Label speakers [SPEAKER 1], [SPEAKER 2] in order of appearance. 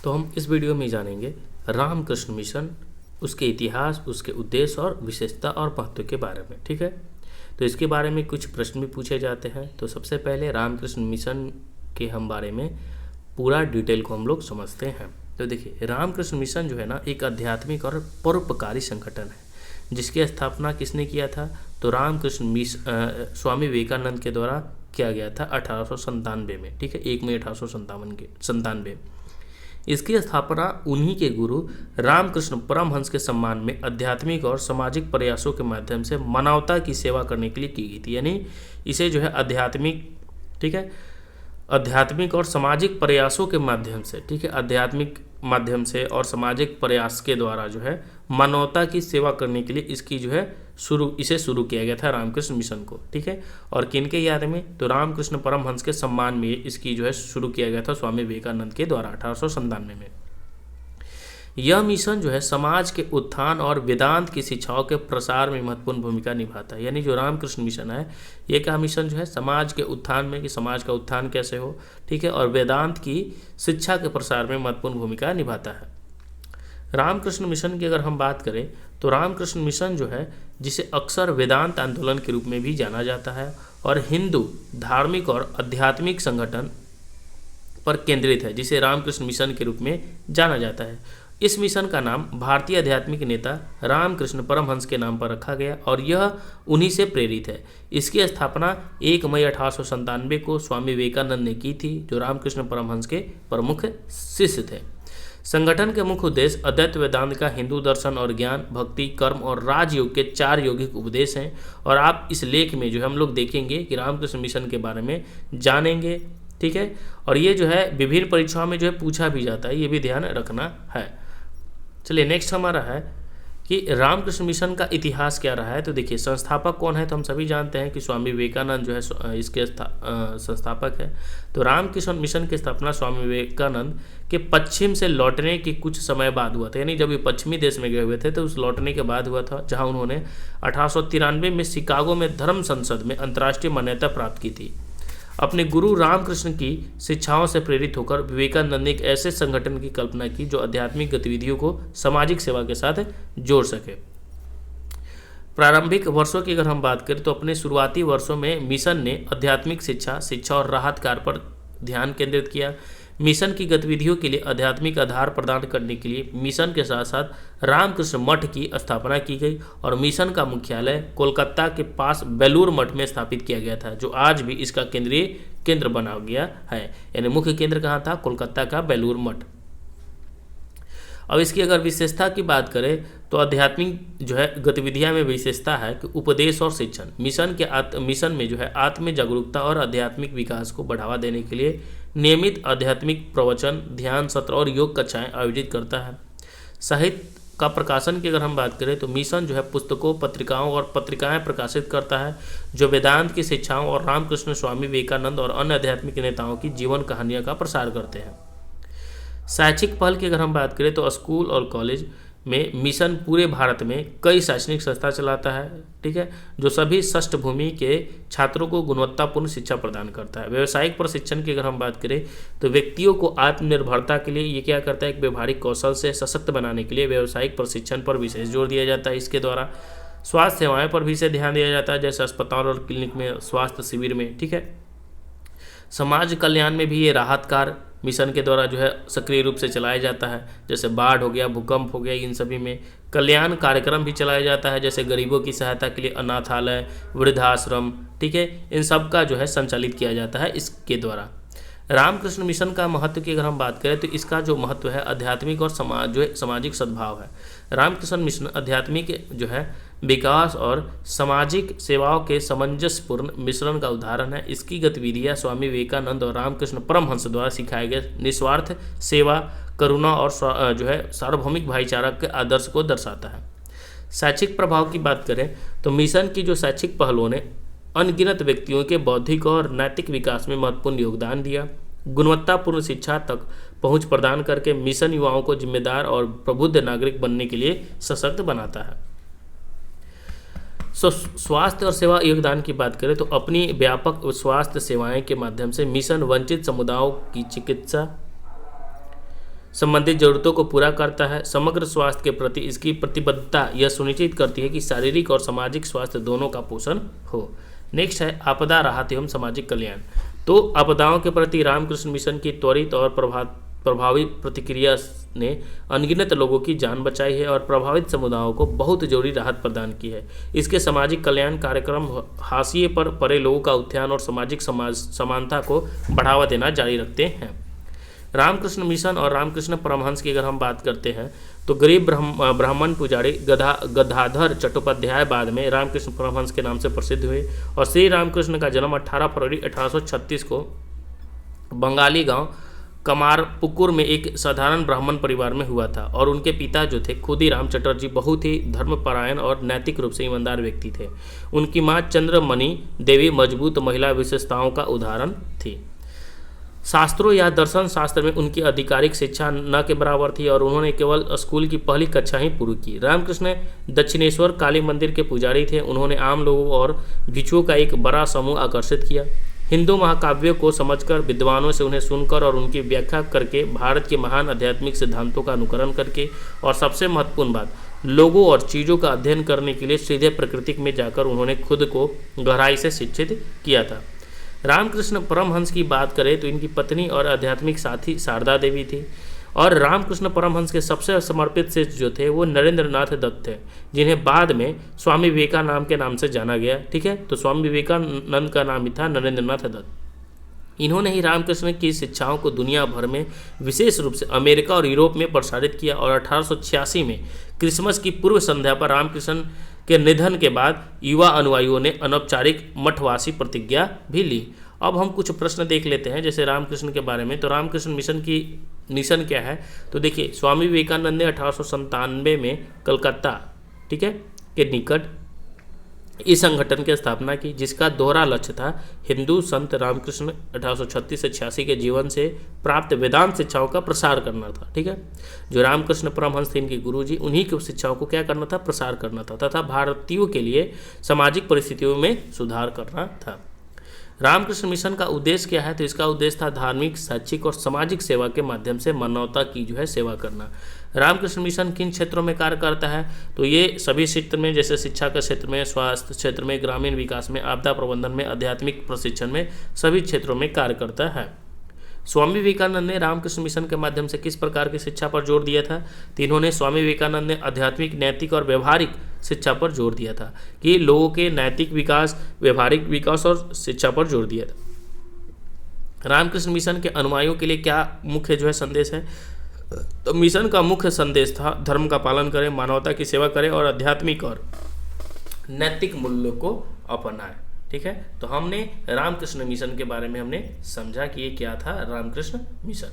[SPEAKER 1] तो हम इस वीडियो में जानेंगे रामकृष्ण मिशन, उसके इतिहास, उसके उद्देश्य और विशेषता और महत्व के बारे में। ठीक है, तो इसके बारे में कुछ प्रश्न भी पूछे जाते हैं। तो सबसे पहले रामकृष्ण मिशन के हम बारे में पूरा डिटेल को हम लोग समझते हैं। तो देखिए, रामकृष्ण मिशन जो है ना, एक आध्यात्मिक और परोपकारी संगठन है जिसकी स्थापना किसने किया था? तो रामकृष्ण मिशन स्वामी विवेकानंद के द्वारा किया गया था 1897 में। ठीक है, 1 मई 1897। इसकी स्थापना उन्हीं के गुरु रामकृष्ण परमहंस के सम्मान में आध्यात्मिक और सामाजिक प्रयासों के माध्यम से मानवता की सेवा करने के लिए की गई थी। यानी इसे जो है आध्यात्मिक, ठीक है, आध्यात्मिक और सामाजिक प्रयासों के माध्यम से, ठीक है, आध्यात्मिक माध्यम से और सामाजिक प्रयास के द्वारा जो है मानवता की सेवा करने के लिए इसकी जो है इसे शुरू किया गया था रामकृष्ण मिशन को। ठीक है, और किनके याद में? तो रामकृष्ण परमहंस के सम्मान में इसकी जो है शुरू किया गया था स्वामी विवेकानंद के द्वारा 1897 में। यह मिशन जो है समाज के उत्थान और वेदांत की शिक्षाओं के प्रसार में महत्वपूर्ण भूमिका निभाता है। यानी जो रामकृष्ण मिशन है, ये क्या मिशन जो है समाज के उत्थान में, कि समाज का उत्थान कैसे हो, ठीक है, और वेदांत की शिक्षा के प्रसार में महत्वपूर्ण भूमिका निभाता है। रामकृष्ण मिशन की अगर हम बात करें तो रामकृष्ण मिशन जो है, जिसे अक्सर वेदांत आंदोलन के रूप में भी जाना जाता है, और हिंदू धार्मिक और आध्यात्मिक संगठन पर केंद्रित है, जिसे रामकृष्ण मिशन के रूप में जाना जाता है। इस मिशन का नाम भारतीय आध्यात्मिक नेता रामकृष्ण परमहंस के नाम पर रखा गया और यह उन्हीं से प्रेरित है। इसकी स्थापना 1 मई 1897 को स्वामी विवेकानंद ने की थी, जो रामकृष्ण परमहंस के प्रमुख शिष्य थे। संगठन के मुख्य उद्देश्य अद्वैत वेदांत का हिंदू दर्शन और ज्ञान, भक्ति, कर्म और राजयोग के 4 यौगिक उपदेश हैं। और आप इस लेख में जो है हम लोग देखेंगे कि रामकृष्ण मिशन के बारे में जानेंगे। ठीक है, और ये जो है विभिन्न परीक्षाओं में जो है पूछा भी जाता है, ये भी ध्यान रखना है। चलिए, नेक्स्ट हमारा है कि रामकृष्ण मिशन का इतिहास क्या रहा है। तो देखिए, संस्थापक कौन है? तो हम सभी जानते हैं कि स्वामी विवेकानंद जो है इसके संस्थापक है। तो रामकृष्ण मिशन की स्थापना स्वामी विवेकानंद के पश्चिम से लौटने के कुछ समय बाद हुआ था। यानी जब ये पश्चिमी देश में गए हुए थे तो उस लौटने के बाद हुआ था, जहाँ उन्होंने 1893 में शिकागो में धर्म संसद में अंतर्राष्ट्रीय मान्यता प्राप्त की थी। अपने गुरु रामकृष्ण की शिक्षाओं से प्रेरित होकर विवेकानंद ने एक ऐसे संगठन की कल्पना की जो आध्यात्मिक गतिविधियों को सामाजिक सेवा के साथ जोड़ सके। प्रारंभिक वर्षों की अगर हम बात करें तो अपने शुरुआती वर्षों में मिशन ने आध्यात्मिक शिक्षा और राहत कार्य पर ध्यान केंद्रित किया। मिशन की गतिविधियों के लिए आध्यात्मिक आधार प्रदान करने के लिए मिशन के साथ साथ रामकृष्ण मठ की स्थापना की गई और मिशन का मुख्यालय कोलकाता के पास बेलूर मठ में स्थापित किया गया था, जो आज भी इसका केंद्रीय केंद्र बना गया है। यानी मुख्य केंद्र कहाँ था? कोलकाता का बेलूर मठ। अब इसकी अगर विशेषता की बात करें तो आध्यात्मिक जो है गतिविधियां में विशेषता है कि उपदेश और शिक्षण। मिशन में जो है आत्म जागरूकता और आध्यात्मिक विकास को बढ़ावा देने के लिए नियमित आध्यात्मिक प्रवचन, ध्यान सत्र और योग कक्षाएं आयोजित करता है। साहित्य का प्रकाशन की अगर हम बात करें तो मिशन जो है पुस्तकों, पत्रिकाओं और पत्रिकाएं प्रकाशित करता है जो वेदांत की शिक्षाओं और रामकृष्ण, स्वामी विवेकानंद और अन्य आध्यात्मिक नेताओं की जीवन कहानियों का प्रसार करते हैं। शैक्षिक पहल की अगर हम बात करें तो स्कूल और कॉलेज में मिशन पूरे भारत में कई शैक्षणिक संस्था चलाता है, ठीक है, जो सभी षष्ठ भूमि के छात्रों को गुणवत्तापूर्ण शिक्षा प्रदान करता है। व्यावसायिक प्रशिक्षण की अगर हम बात करें तो व्यक्तियों को आत्मनिर्भरता के लिए ये क्या करता है? एक व्यवहारिक कौशल से सशक्त बनाने के लिए व्यावसायिक प्रशिक्षण पर विशेष जोर दिया जाता है। इसके द्वारा स्वास्थ्य सेवाएं पर भी इसे ध्यान दिया जाता है, जैसे अस्पताल और क्लिनिक में, स्वास्थ्य शिविर में। ठीक है, समाज कल्याण में भी ये राहत कार्य मिशन के द्वारा जो है सक्रिय रूप से चलाया जाता है, जैसे बाढ़ हो गया, भूकंप हो गया, इन सभी में कल्याण कार्यक्रम भी चलाया जाता है, जैसे गरीबों की सहायता के लिए अनाथालय, वृद्धाश्रम, ठीक है, इन सब का जो है संचालित किया जाता है इसके द्वारा। रामकृष्ण मिशन का महत्व की अगर हम बात करें तो इसका जो महत्व है आध्यात्मिक और सामाजिक सद्भाव है। रामकृष्ण मिशन आध्यात्मिक जो है विकास और सामाजिक सेवाओं के सामंजस्यपूर्ण मिश्रण का उदाहरण है। इसकी गतिविधियां स्वामी विवेकानंद और रामकृष्ण परमहंस द्वारा सिखाए गए निस्वार्थ सेवा, करुणा और जो है सार्वभौमिक भाईचारा के आदर्श को दर्शाता है। शैक्षिक प्रभाव की बात करें तो मिशन की जो शैक्षिक पहलों ने अनगिनत व्यक्तियों के बौद्धिक और नैतिक विकास में महत्वपूर्ण योगदान दिया। गुणवत्तापूर्ण शिक्षा तक पहुंच प्रदान करके मिशन युवाओं को जिम्मेदार और प्रबुद्ध नागरिक बनने के लिए सशक्त बनाता है। स्वास्थ्य और सेवा योगदान की बात करें तो अपनी व्यापक स्वास्थ्य सेवाएं के माध्यम से मिशन वंचित समुदायों की चिकित्सा संबंधित जरूरतों को पूरा करता है। समग्र स्वास्थ्य के प्रति इसकी प्रतिबद्धता यह सुनिश्चित करती है कि शारीरिक और सामाजिक स्वास्थ्य दोनों का पोषण हो। नेक्स्ट है आपदा राहत एवं सामाजिक कल्याण। तो आपदाओं के प्रति रामकृष्ण मिशन की त्वरित और प्रभावी प्रतिक्रिया ने अनगिनत लोगों की जान बचाई है और प्रभावित समुदायों को बहुत जरूरी राहत प्रदान की है। इसके सामाजिक कल्याण कार्यक्रम हाशिए पर पड़े लोगों का उत्थान और सामाजिक समानता को बढ़ावा देना जारी रखते हैं। रामकृष्ण मिशन और रामकृष्ण परमहंस की अगर हम बात करते हैं तो गरीब ब्राह्मण पुजारी गदाधर चट्टोपाध्याय बाद में रामकृष्ण परमहंस के नाम से प्रसिद्ध हुए और श्री रामकृष्ण का जन्म 18 फरवरी 1836 को बंगाली गांव कमारपुकुर में एक साधारण ब्राह्मण परिवार में हुआ था और उनके पिता जो थे खुदीराम चटर्जी बहुत ही धर्मपरायण और नैतिक रूप से ईमानदार व्यक्ति थे। उनकी मां चंद्रमणि देवी मजबूत महिला विशेषताओं का उदाहरण थी। शास्त्रों या दर्शन शास्त्र में उनकी आधिकारिक शिक्षा न के बराबर थी और उन्होंने केवल स्कूल की पहली कक्षा ही पूरी की। रामकृष्ण दक्षिणेश्वर काली मंदिर के पुजारी थे। उन्होंने आम लोगों और भिक्षुओं का एक बड़ा समूह आकर्षित किया। हिंदू महाकाव्यों को समझकर, विद्वानों से उन्हें सुनकर और उनकी व्याख्या करके, भारत के महान आध्यात्मिक सिद्धांतों का अनुकरण करके और सबसे महत्वपूर्ण बात, लोगों और चीज़ों का अध्ययन करने के लिए सीधे प्रकृति में जाकर उन्होंने खुद को गहराई से शिक्षित किया था। रामकृष्ण परमहंस की बात करें तो इनकी पत्नी और आध्यात्मिक साथी शारदा देवी थी और रामकृष्ण परमहंस के सबसे समर्पित शिष्य जो थे वो नरेंद्रनाथ दत्त थे, जिन्हें बाद में स्वामी विवेकानंद के नाम से जाना गया। ठीक है, तो स्वामी विवेकानंद का नाम ही था नरेंद्रनाथ दत्त। इन्होंने ही रामकृष्ण की शिक्षाओं को दुनिया भर में विशेष रूप से अमेरिका और यूरोप में प्रसारित किया और 1886 में क्रिसमस की पूर्व संध्या पर रामकृष्ण के निधन के बाद युवा अनुयायियों ने अनौपचारिक मठवासी प्रतिज्ञा भी ली। अब हम कुछ प्रश्न देख लेते हैं जैसे रामकृष्ण के बारे में। तो रामकृष्ण मिशन क्या है, तो देखिए स्वामी विवेकानंद ने 1897 में कलकत्ता, ठीक है, के निकट इस संगठन की स्थापना की, जिसका दोहरा लक्ष्य था हिंदू संत रामकृष्ण 1836 से 86 के जीवन से प्राप्त वेदांत शिक्षाओं का प्रसार करना था। ठीक है, जो रामकृष्ण परमहंस थे इनके गुरुजी, उन्हीं की शिक्षाओं को क्या करना था, प्रसार करना था तथा भारतीयों के लिए सामाजिक परिस्थितियों में सुधार करना था। रामकृष्ण मिशन का उद्देश्य क्या है, तो इसका उद्देश्य था धार्मिक, शैक्षिक और सामाजिक सेवा के माध्यम से मानवता की जो है सेवा करना। रामकृष्ण मिशन किन क्षेत्रों में कार्य करता है, तो ये सभी क्षेत्र में, जैसे शिक्षा के क्षेत्र में, स्वास्थ्य क्षेत्र में, ग्रामीण विकास में, आपदा प्रबंधन में, आध्यात्मिक प्रशिक्षण में, सभी क्षेत्रों में कार्य करता है। स्वामी विवेकानंद ने रामकृष्ण मिशन के माध्यम से किस प्रकार की शिक्षा पर जोर दिया था, तो इन्होंने स्वामी विवेकानंद ने आध्यात्मिक, नैतिक और व्यवहारिक शिक्षा पर जोर दिया था कि लोगों के नैतिक विकास, व्यवहारिक विकास और शिक्षा पर जोर दिया था। रामकृष्ण मिशन के अनुयायियों के लिए क्या मुख्य जो है संदेश है, तो मिशन का मुख्य संदेश था धर्म का पालन करें, मानवता की सेवा करें और आध्यात्मिक और नैतिक मूल्यों को अपनाएं। ठीक है, तो हमने रामकृष्ण मिशन के बारे में हमने समझा कि ये क्या था रामकृष्ण मिशन।